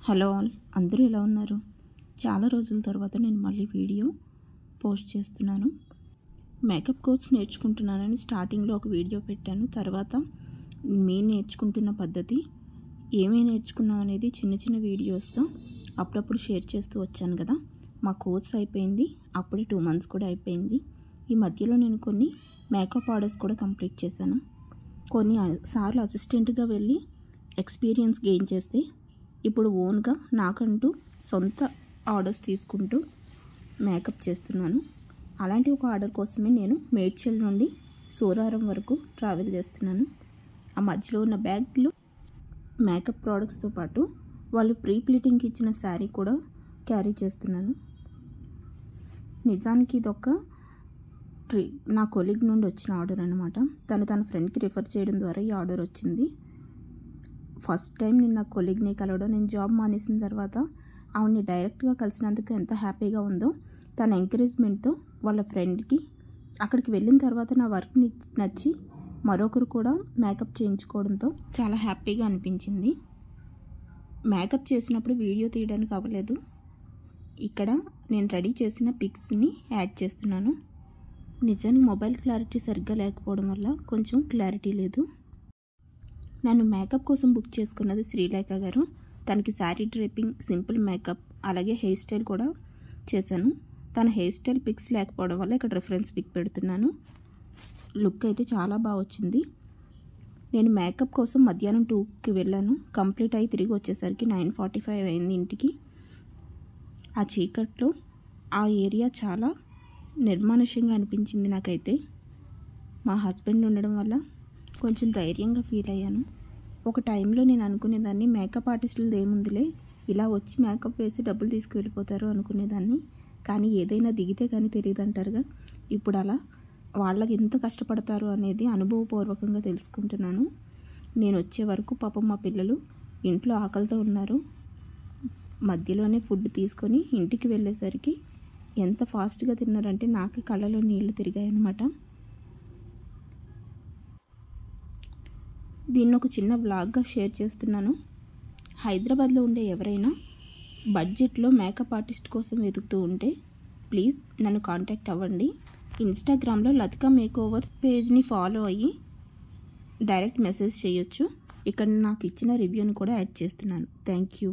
Hello all, అందరూ ఎలా ఉన్నారు? చాలా రోజుల తర్వాత నేను మళ్ళీ వీడియో పోస్ట్ చేస్తున్నాను. మేకప్ కోర్స్ నేర్చుకుంటున్నానని స్టార్టింగ్లో ఒక వీడియో పెట్టాను. తర్వాత మేము నేర్చుకుంటున్న పద్ధతి, ఏమేమి నేర్చుకున్నాం అనేది చిన్న చిన్న వీడియోస్గా అప్పుడప్పుడు షేర్ చేస్తూ వచ్చాను కదా. మా కోర్స్ అయిపోయింది, అప్పుడే 2 months కూడా అయిపోయింది. ఈ మధ్యలో నేను కొన్ని మేకప్ ఆర్డర్స్ కూడా కంప్లీట్ చేశాను. కొన్ని సార్లు అసిస్టెంట్గా వెళ్ళి ఎక్స్పీరియన్స్ గెయిన్ చేస్తే ఇప్పుడు ఓన్గా నాకంటూ సొంత ఆర్డర్స్ తీసుకుంటూ మేకప్ చేస్తున్నాను. అలాంటి ఒక ఆర్డర్ కోసమే నేను మేడ్చల్ నుండి సూరారం వరకు ట్రావెల్ చేస్తున్నాను. ఆ మధ్యలో ఉన్న బ్యాగ్లు మేకప్ ప్రోడక్ట్స్తో పాటు వాళ్ళు ప్రీ ప్లీటింగ్కి ఇచ్చిన శారీ కూడా క్యారీ చేస్తున్నాను. నిజానికి ఇదొక నా కొలీగ్ నుండి వచ్చిన ఆర్డర్ అనమాట. తన ఫ్రెండ్కి రిఫర్ చేయడం ద్వారా ఈ ఆర్డర్ వచ్చింది. ఫస్ట్ టైం నేను నా కొలీగ్ని కలవడం, నేను జాబ్ మానేసిన తర్వాత ఆవిడని డైరెక్ట్గా కలిసినందుకు ఎంత హ్యాపీగా ఉందో, తన ఎంకరేజ్మెంట్తో వాళ్ళ ఫ్రెండ్కి అక్కడికి వెళ్ళిన తర్వాత నా వర్క్ని నచ్చి మరొకరు కూడా మేకప్ చేయించుకోవడంతో చాలా హ్యాపీగా అనిపించింది. మేకప్ చేసినప్పుడు వీడియో తీయడానికి అవ్వలేదు. ఇక్కడ నేను రెడీ చేసిన పిక్స్ని యాడ్ చేస్తున్నాను. నిజానికి మొబైల్ క్లారిటీ సరిగ్గా లేకపోవడం వల్ల కొంచెం క్లారిటీ లేదు. నన్ను మేకప్ కోసం బుక్ చేసుకున్నది శ్రీలేఖ గారు. తనకి శారీ డ్రేపింగ్, సింపుల్ మేకప్, అలాగే హెయిర్ స్టైల్ కూడా చేశాను. తన హెయిర్ స్టైల్ పిక్స్ లేకపోవడం వల్ల ఇక్కడ రిఫరెన్స్ పిక్ పెడుతున్నాను. లుక్ అయితే చాలా బాగా వచ్చింది. నేను మేకప్ కోసం మధ్యాహ్నం 2కి వెళ్ళాను. కంప్లీట్ అయ్యి తిరిగి వచ్చేసరికి 9:45 అయింది ఇంటికి. ఆ చీకట్లో ఆ ఏరియా చాలా నిర్మానుష్యంగా అనిపించింది నాకైతే. మా హస్బెండ్ ఉండడం వల్ల కొంచెం ధైర్యంగా ఫీల్ అయ్యాను. ఒక టైంలో నేను అనుకునేదాన్ని, మేకప్ ఆర్టిస్టులది ఏముందిలే, ఇలా వచ్చి మేకప్ వేసి డబ్బులు తీసుకువెళ్ళిపోతారు అనుకునేదాన్ని. కానీ ఏదైనా దిగితే కానీ తెలియదు అంటారుగా, ఇప్పుడు అలా వాళ్ళకి ఎంత కష్టపడతారు అనేది అనుభవపూర్వకంగా తెలుసుకుంటున్నాను. నేను వచ్చే వరకు పాపం మా పిల్లలు ఇంట్లో ఆకలితో ఉన్నారు. మధ్యలోనే ఫుడ్ తీసుకొని ఇంటికి వెళ్ళేసరికి ఎంత ఫాస్ట్గా తిన్నారంటే నాకు కళ్ళలో నీళ్లు తిరిగాయన్నమాట. దీన్ని ఒక చిన్న వ్లాగ్గా షేర్ చేస్తున్నాను. హైదరాబాద్లో ఉండే ఎవరైనా బడ్జెట్లో మేకప్ ఆర్టిస్ట్ కోసం వెతుకుతూ ఉంటే ప్లీజ్ నన్ను కాంటాక్ట్ అవ్వండి. ఇన్స్టాగ్రామ్లో లతికా మేకోవర్స్ పేజ్ని ఫాలో అయ్యి డైరెక్ట్ మెసేజ్ చేయొచ్చు. ఇక్కడ నాకు ఇచ్చిన రివ్యూని కూడా యాడ్ చేస్తున్నాను. Thank you.